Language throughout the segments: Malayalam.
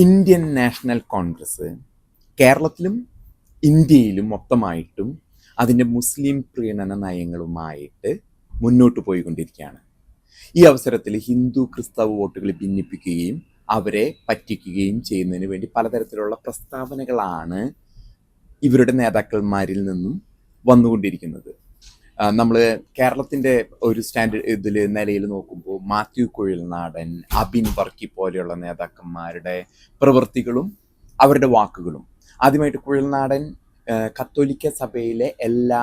ഇന്ത്യൻ നാഷണൽ കോൺഗ്രസ് കേരളത്തിലും ഇന്ത്യയിലും മൊത്തമായിട്ടും അതിൻ്റെ മുസ്ലിം പ്രീണന നയങ്ങളുമായിട്ട് മുന്നോട്ട് പോയിക്കൊണ്ടിരിക്കുകയാണ്. ഈ അവസരത്തിൽ ഹിന്ദു ക്രിസ്തവ വോട്ടുകൾ ഭിന്നിപ്പിക്കുകയും അവരെ പറ്റിക്കുകയും ചെയ്യുന്നതിന് വേണ്ടി പലതരത്തിലുള്ള പ്രസ്താവനകളാണ് ഇവരുടെ നേതാക്കന്മാരിൽ നിന്നും വന്നുകൊണ്ടിരിക്കുന്നത്. നമ്മൾ കേരളത്തിൻ്റെ ഒരു ഇതിൽ നിലയിൽ നോക്കുമ്പോൾ മാത്യു കുഴൽനാടൻ, അബിൻ വർക്കി പോലെയുള്ള നേതാക്കന്മാരുടെ പ്രവൃത്തികളും അവരുടെ വാക്കുകളും. ആദ്യമായിട്ട് കുഴൽനാടൻ കത്തോലിക്ക സഭയിലെ എല്ലാ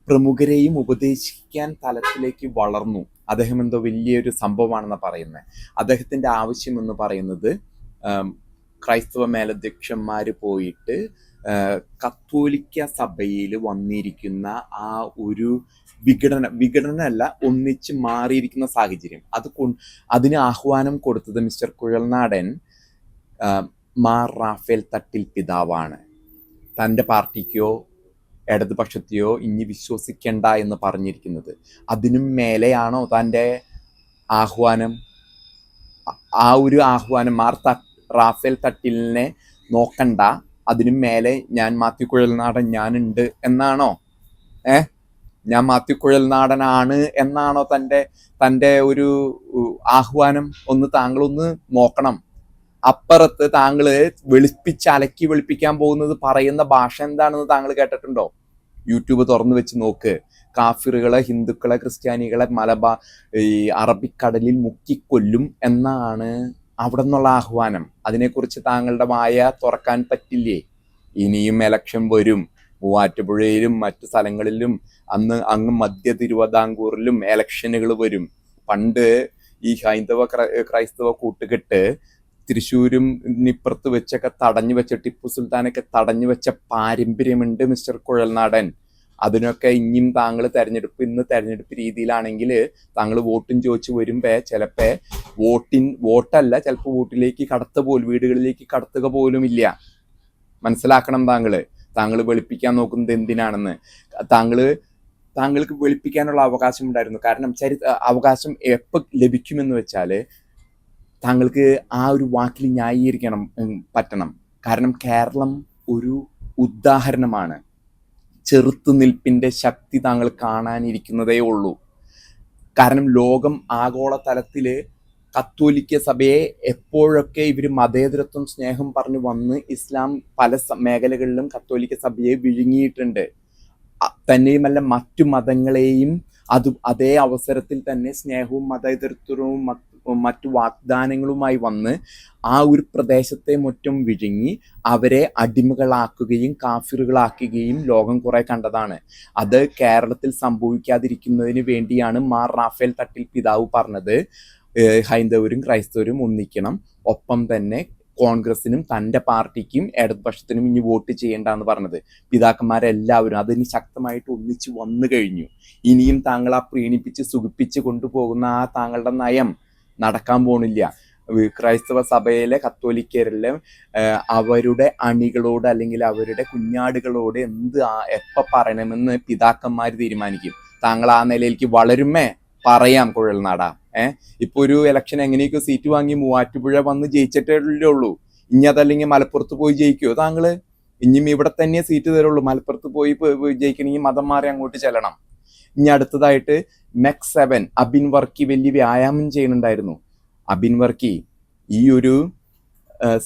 പ്രമുഖരെയും ഉപദേശിക്കാൻ തലത്തിലേക്ക് വളർന്നു. അദ്ദേഹം എന്തോ വലിയൊരു സംഭവമാണെന്ന് പറയുന്നത്. അദ്ദേഹത്തിൻ്റെ ആവശ്യം എന്ന് പറയുന്നത് ക്രൈസ്തവ മേലധ്യക്ഷന്മാർ പോയിട്ട് കത്തോലിക്ക സഭയിൽ വന്നിരിക്കുന്ന ആ ഒരു വിഘടനമല്ല, ഒന്നിച്ച് മാറിയിരിക്കുന്ന സാഹചര്യം, അതിന് ആഹ്വാനം കൊടുത്തത് മിസ്റ്റർ കുഴൽനാടൻ മാർ റാഫേൽ തട്ടിൽ പിതാവാണ്. തൻ്റെ പാർട്ടിക്കോ ഇടതുപക്ഷത്തെയോ ഇനി വിശ്വസിക്കണ്ട എന്ന് പറഞ്ഞിരിക്കുന്നത്. അതിനും മേലെയാണോ തൻ്റെ ആഹ്വാനം? ആ ഒരു ആഹ്വാനം റാഫേൽ തട്ടിലിനെ നോക്കണ്ട, അതിനും മേലെ ഞാൻ മാത്യു കുഴൽനാടൻ ഞാനുണ്ട് എന്നാണോ? ഞാൻ മാത്യു കുഴൽനാടനാണ് എന്നാണോ തൻ്റെ ഒരു ആഹ്വാനം? താങ്കളൊന്ന് നോക്കണം. അപ്പുറത്ത് താങ്കൾ അലക്കി വെളുപ്പിക്കാൻ പോകുന്നത് പറയുന്ന ഭാഷ എന്താണെന്ന് താങ്കൾ കേട്ടിട്ടുണ്ടോ? യൂട്യൂബ് തുറന്നു വെച്ച് നോക്ക്. കാഫിറുകളെ, ഹിന്ദുക്കളെ, ക്രിസ്ത്യാനികളെ ഈ അറബിക്കടലിൽ മുക്കിക്കൊല്ലും എന്നാണ് അവിടെ നിന്നുള്ള ആഹ്വാനം. അതിനെക്കുറിച്ച് താങ്കളുടെ വായ തുറക്കാൻ പറ്റില്ലേ? ഇനിയും ഇലക്ഷൻ വരും. മൂവാറ്റുപുഴയിലും മറ്റു സ്ഥലങ്ങളിലും അങ്ങ് മധ്യ തിരുവിതാംകൂറിലും ഇലക്ഷനുകൾ വരും. പണ്ട് ഈ ക്രൈസ്തവ കൂട്ടുകെട്ട് തൃശ്ശൂരും ഇപ്പുറത്ത് വെച്ചൊക്കെ തടഞ്ഞു വെച്ച, ടിപ്പു സുൽത്താനൊക്കെ തടഞ്ഞു വെച്ച പാരമ്പര്യമുണ്ട് മിസ്റ്റർ കുഴൽനാടൻ. അതിനൊക്കെ ഇനിയും താങ്കൾ ഇന്ന് തെരഞ്ഞെടുപ്പ് രീതിയിലാണെങ്കിൽ താങ്കൾ വോട്ടും ചോദിച്ചു വരുമ്പോ ചിലപ്പോ വോട്ടല്ല, ചിലപ്പോൾ വീടുകളിലേക്ക് കടത്തുക പോലും ഇല്ല. മനസ്സിലാക്കണം. താങ്കൾ വെളുപ്പിക്കാൻ നോക്കുന്നത് എന്തിനാണെന്ന്. താങ്കൾക്ക് വെളുപ്പിക്കാനുള്ള അവകാശം ഉണ്ടായിരുന്നു. കാരണം അവകാശം എപ്പോൾ ലഭിക്കുമെന്ന് വെച്ചാൽ താങ്കൾക്ക് ആ ഒരു വാക്കിൽ പറ്റണം. കാരണം കേരളം ഒരു ഉദാഹരണമാണ്. ചെറുത്തുനിൽപ്പിന്റെ ശക്തി താങ്കൾ കാണാനിരിക്കുന്നതേ ഉള്ളൂ. കാരണം ലോകം ആഗോളതലത്തില് കത്തോലിക്ക സഭയെ എപ്പോഴൊക്കെ ഇവർ മതേതരത്വം, സ്നേഹം പറഞ്ഞു വന്ന് ഇസ്ലാം പല മേഖലകളിലും കത്തോലിക്ക സഭയെ വിഴുങ്ങിയിട്ടുണ്ട്. തന്നെയുമല്ല മറ്റു മതങ്ങളെയും അതേ അവസരത്തിൽ തന്നെ സ്നേഹവും മതേതരത്വവും മറ്റു വാഗ്ദാനങ്ങളുമായി വന്ന് ആ ഒരു പ്രദേശത്തെ മൊത്തം വിഴുങ്ങി അവരെ അടിമകളാക്കുകയും കാഫിറുകളാക്കുകയും ലോകം കുറെ കണ്ടതാണ്. അത് കേരളത്തിൽ സംഭവിക്കാതിരിക്കുന്നതിന് വേണ്ടിയാണ് മാർ റാഫേൽ തട്ടിൽ പിതാവ് പറഞ്ഞത് ഹൈന്ദവരും ക്രൈസ്തവരും ഒന്നിക്കണം, ഒപ്പം തന്നെ കോൺഗ്രസിനും തൻ്റെ പാർട്ടിക്കും ഇടതുപക്ഷത്തിനും ഇനി വോട്ട് ചെയ്യേണ്ടെന്ന് പറഞ്ഞത്. പിതാക്കന്മാരെല്ലാവരും അതിന് ശക്തമായിട്ട് ഒന്നിച്ച് വന്നു കഴിഞ്ഞു. ഇനിയും താങ്കൾ ആ പ്രീണിപ്പിച്ച് സുഖിപ്പിച്ച് കൊണ്ടുപോകുന്ന ആ താങ്കളുടെ നയം നടക്കാൻ പോണില്ല. ക്രൈസ്തവ സഭയിലെ കത്തോലിക്കരെല്ലാം അവരുടെ അണികളോട് അല്ലെങ്കിൽ അവരുടെ കുഞ്ഞാടുകളോട് എപ്പോൾ പറയണമെന്ന് പിതാക്കന്മാർ തീരുമാനിക്കും. താങ്കൾ ആ നിലയിലേക്ക് വളരുമേ പറയാം കുഴൽനാടാ. ഇപ്പൊ ഒരു ഇലക്ഷൻ എങ്ങനെയൊക്കെ സീറ്റ് വാങ്ങി മൂവാറ്റുപുഴ വന്ന് ജയിച്ചിട്ടേ ഉള്ളൂ. ഇനി അതല്ലെങ്കിൽ മലപ്പുറത്ത് പോയി ജയിക്കുമോ താങ്കള്? ഇനിയും ഇവിടെ തന്നെ സീറ്റ് തരുള്ളൂ. മലപ്പുറത്ത് പോയി ജയിക്കണമെങ്കിൽ മതം മാറി അങ്ങോട്ട് ചെല്ലണം. ഇനി അടുത്തതായിട്ട് മെക് 7 അബിൻ വർക്കി വലിയ വ്യായാമം ചെയ്യുന്നുണ്ടായിരുന്നു. അബിൻ വർക്കി ഈ ഒരു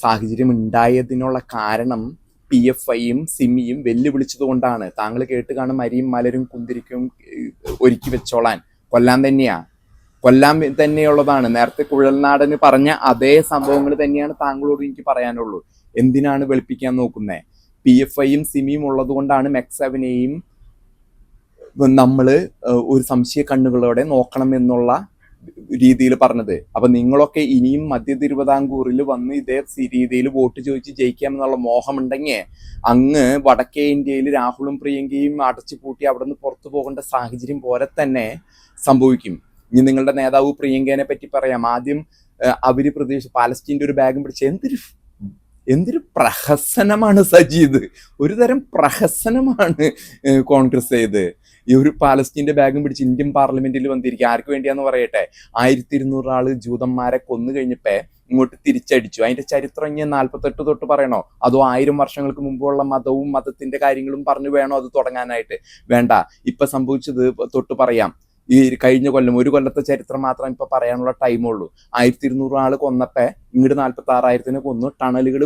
സാഹചര്യം ഉണ്ടായതിനുള്ള കാരണം PFIയും സിമിയും വെല്ലുവിളിച്ചത് കൊണ്ടാണ്. താങ്കൾ കേട്ട് കാണും, അരിയും മലരും കുന്തിരിക്കും ഒരുക്കി വെച്ചോളാൻ. കൊല്ലാൻ തന്നെയുള്ളതാണ്. നേരത്തെ കുഴൽനാടന് പറഞ്ഞ അതേ സംഭവങ്ങൾ തന്നെയാണ് താങ്കളോട് എനിക്ക് പറയാനുള്ളൂ. എന്തിനാണ് വെളുപ്പിക്കാൻ നോക്കുന്നത്? PFIയും സിമിയും ഉള്ളത് കൊണ്ടാണ് മെക് 7നെയും നമ്മൾ ഒരു സംശയ കണ്ണുകളോടെ നോക്കണം എന്നുള്ള രീതിയിൽ പറഞ്ഞത്. അപ്പൊ നിങ്ങളൊക്കെ ഇനിയും മധ്യ തിരുവിതാംകൂറിൽ വന്ന് ഇതേ രീതിയിൽ വോട്ട് ചോദിച്ച് ജയിക്കാമെന്നുള്ള മോഹമുണ്ടെങ്കിൽ അങ്ങ് വടക്കേ ഇന്ത്യയിൽ രാഹുലും പ്രിയങ്കയും അടച്ചു പൂട്ടി അവിടെ നിന്ന് പുറത്തു പോകേണ്ട സാഹചര്യം പോലെ തന്നെ സംഭവിക്കും. ഇനി നിങ്ങളുടെ നേതാവ് പ്രിയങ്കേനെ പറ്റി പറയാം. ആദ്യം അവര് പാലസ്തീൻ്റെ ഒരു ബാഗും പിടിച്ച് എന്തൊരു പ്രഹസനമാണ് സജീദ്, ഒരു തരം പ്രഹസനമാണ് കോൺഗ്രസ് ചെയ്ത്. ഈ ഒരു പാലസ്തീൻ്റെ ബാഗും പിടിച്ച് ഇന്ത്യൻ പാർലമെന്റിൽ വന്നിരിക്കുക. ആർക്ക് വേണ്ടിയാന്ന് പറയട്ടെ? 1200 ആള് ജൂതന്മാരെ കൊന്നു കഴിഞ്ഞപ്പോ ഇങ്ങോട്ട് തിരിച്ചടിച്ചു. അതിന്റെ ചരിത്രം ഇനി 48 തൊട്ട് പറയണോ, അതോ 1000 വർഷങ്ങൾക്ക് മുമ്പുള്ള മതവും മതത്തിന്റെ കാര്യങ്ങളും പറഞ്ഞു വേണോ അത് തുടങ്ങാനായിട്ട്? വേണ്ട, ഇപ്പൊ സംഭവിച്ചത് തൊട്ട് പറയാം. ഈ കഴിഞ്ഞ കൊല്ലം, ഒരു കൊല്ലത്തെ ചരിത്രം മാത്രം ഇപ്പൊ പറയാനുള്ള ടൈമുള്ളൂ. 1200 ആള് കൊന്നപ്പോ ഇങ്ങോട്ട് 46,000 കൊന്നു. ടണലുകൾ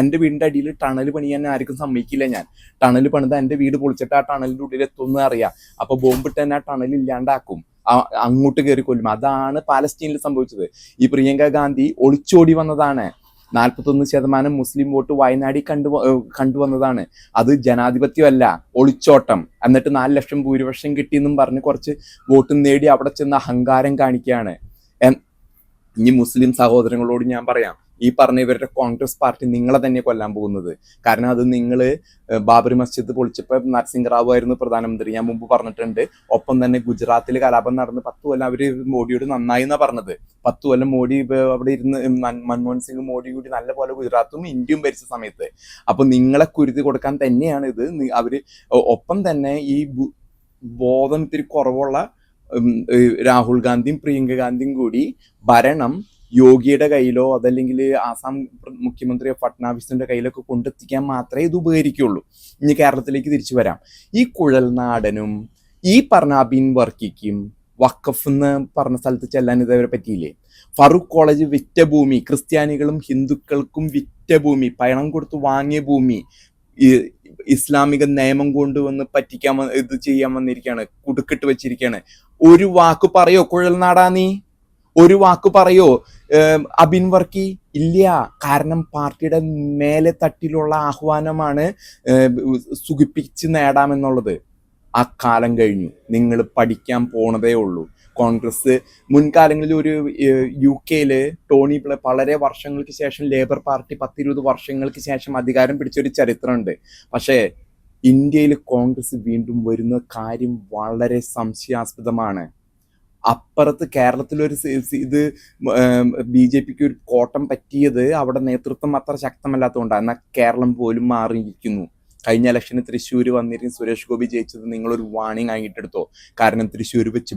എന്റെ വീടിന്റെ അടിയിൽ ടണൽ പണിയാൻ ആർക്കും സമ്മതിക്കില്ല. ഞാൻ ടണൽ പണിത് എന്റെ വീട് പൊളിച്ചിട്ട് ആ ടണലിന്റെ ഉള്ളിൽ എത്തുമെന്ന് അറിയാം. അപ്പൊ ബോംബിട്ട് തന്നെ ആ ടണൽ ഇല്ലാണ്ടാക്കും, അങ്ങോട്ട് കയറി കൊല്ലും. അതാണ് പാലസ്തീനിൽ സംഭവിച്ചത്. ഈ പ്രിയങ്ക ഗാന്ധി ഒളിച്ചോടി വന്നതാണ്. 41% മുസ്ലിം വോട്ട് വയനാടി കണ്ടുവന്നതാണ്. അത് ജനാധിപത്യമല്ല, ഒളിച്ചോട്ടം. എന്നിട്ട് 4 ലക്ഷം ഭൂരിപക്ഷം കിട്ടിയെന്നും പറഞ്ഞ് കുറച്ച് വോട്ട് നേടി അവിടെ ചെന്ന് അഹങ്കാരം കാണിക്കുകയാണ്. ഇനി മുസ്ലിം സഹോദരങ്ങളോട് ഞാൻ പറയാം, ഈ പറഞ്ഞ ഇവരുടെ കോൺഗ്രസ് പാർട്ടി നിങ്ങളെ തന്നെ കൊല്ലാൻ പോകുന്നത്. കാരണം അത് നിങ്ങൾ ബാബറി മസ്ജിദ് പൊളിച്ചപ്പോൾ നരസിംഹ റാവു ആയിരുന്നു പ്രധാനമന്ത്രി, ഞാൻ മുമ്പ് പറഞ്ഞിട്ടുണ്ട്. ഒപ്പം തന്നെ ഗുജറാത്തിൽ കലാപം നടന്ന് 10 കൊല്ലം അവർ മോഡിയോട് നന്നായി എന്നാ പറഞ്ഞത്. 10 കൊല്ലം മോഡി അവിടെ ഇരുന്ന് മൻമോഹൻ സിംഗ് മോഡി കൂടി നല്ല പോലെ ഗുജറാത്തും ഇന്ത്യയും ഭരിച്ച സമയത്ത്. അപ്പൊ നിങ്ങളെ കുരുതി കൊടുക്കാൻ തന്നെയാണ് ഇത്. അവര് ഒപ്പം തന്നെ ഈ ബോധം ഇത്തിരി കുറവുള്ള രാഹുൽ ഗാന്ധിയും പ്രിയങ്ക ഗാന്ധിയും കൂടി ഭരണം യോഗിയുടെ കയ്യിലോ അതല്ലെങ്കിൽ ആസാം മുഖ്യമന്ത്രി ഫട്നാവിസിന്റെ കയ്യിലൊക്കെ കൊണ്ടെത്തിക്കാൻ മാത്രമേ ഇത് ഉപകരിക്കുള്ളൂ. ഇനി കേരളത്തിലേക്ക് തിരിച്ചു വരാം. ഈ കുഴൽനാടനും ഈ പറഞ്ഞ അബിൻ വർക്കിക്കും വഖഫ് എന്ന് പറഞ്ഞ സ്ഥലത്ത് ചെല്ലാൻ ഇതേവരെ പറ്റിയില്ലേ? ഫറൂഖ് കോളേജ് വിറ്റ ഭൂമി, ക്രിസ്ത്യാനികളും ഹിന്ദുക്കൾക്കും വിറ്റ ഭൂമി, പണം കൊടുത്ത് വാങ്ങിയ ഭൂമി ഇസ്ലാമിക നിയമം കൊണ്ടുവന്ന് പറ്റിക്കാൻ ഇത് ചെയ്യാൻ വന്നിരിക്കുകയാണ്, കുടുക്കിട്ട് വെച്ചിരിക്കുകയാണ്. ഒരു വാക്ക് പറയോ കുഴൽനാടാ നീ? ഒരു വാക്ക് പറയോ അബിൻ വർക്കി? ഇല്ല. കാരണം പാർട്ടിയുടെ മേലെ തട്ടിലുള്ള ആഹ്വാനമാണ് സുഖിപ്പിച്ച് നേടാമെന്നുള്ളത്. ആ കാലം കഴിഞ്ഞു. നിങ്ങൾ പഠിക്കാൻ പോണതേ ഉള്ളൂ. കോൺഗ്രസ് മുൻകാലങ്ങളിൽ ഒരു UK ടോണി ബ്ലെയർ വളരെ വർഷങ്ങൾക്ക് ശേഷം ലേബർ പാർട്ടി 10-20 വർഷങ്ങൾക്ക് ശേഷം അധികാരം പിടിച്ചൊരു ചരിത്രമുണ്ട്. പക്ഷേ ഇന്ത്യയിൽ കോൺഗ്രസ് വീണ്ടും വരുന്ന കാര്യം വളരെ സംശയാസ്പദമാണ്. അപ്പുറത്ത് കേരളത്തിലൊരു ഇത് BJPക്ക് ഒരു കോട്ടം പറ്റിയത് അവിടെ നേതൃത്വം അത്ര ശക്തമല്ലാത്തതുകൊണ്ടാണ്. എന്നാൽ കേരളം പോലും മാറിയിരിക്കുന്നു. കഴിഞ്ഞ ഇലക്ഷന് തൃശ്ശൂർ വന്നിരുന്ന സുരേഷ് ഗോപി ജയിച്ചത് നിങ്ങളൊരു വാണിംഗ് ആയിട്ടെടുത്തോ. കാരണം തൃശ്ശൂർ വെച്ച്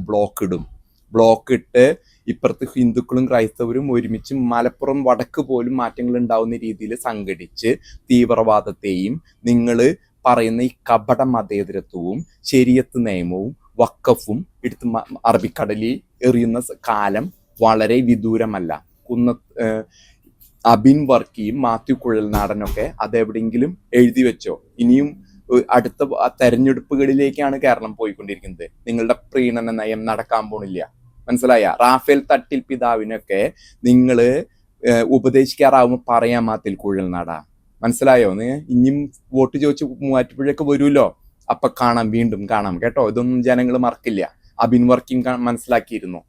ബ്ലോക്ക് ഇട്ട് ഇപ്പുറത്ത് ഹിന്ദുക്കളും ക്രൈസ്തവരും ഒരുമിച്ച് മലപ്പുറം വടക്ക് പോലും മാറ്റങ്ങൾ ഉണ്ടാവുന്ന രീതിയിൽ സംഘടിച്ച് തീവ്രവാദത്തെയും നിങ്ങൾ പറയുന്ന ഈ കപട മതേതരത്വവും ശരീഅത്ത് നിയമവും വഖഫും എടുത്ത് അറബിക്കടലിൽ എറിയുന്ന കാലം വളരെ വിദൂരമല്ല. അബിൻ വർക്കിയും മാത്യു കുഴൽനാടനൊക്കെ അതെവിടെയെങ്കിലും എഴുതി വെച്ചോ. ഇനിയും അടുത്ത തെരഞ്ഞെടുപ്പുകളിലേക്കാണ് കേരളം പോയിക്കൊണ്ടിരിക്കുന്നത്. നിങ്ങളുടെ പ്രീണന നയം നടക്കാൻ പോണില്ല. മനസ്സിലായ? റാഫേൽ തട്ടിൽ പിതാവിനൊക്കെ നിങ്ങൾ ഉപദേശിക്കാറാവുമ്പോൾ പറയാൻ മാത്തിൽ കുഴൽനാടാ. മനസ്സിലായോ? ഇനിയും വോട്ട് ചോദിച്ച് മൂവാറ്റുപുഴയൊക്കെ വരുമല്ലോ, അപ്പൊ കാണാം, വീണ്ടും കാണാം കേട്ടോ. ഇതൊന്നും ജനങ്ങൾ മറക്കില്ല. അബിൻ വർക്കിയും മനസ്സിലാക്കിയിരുന്നു.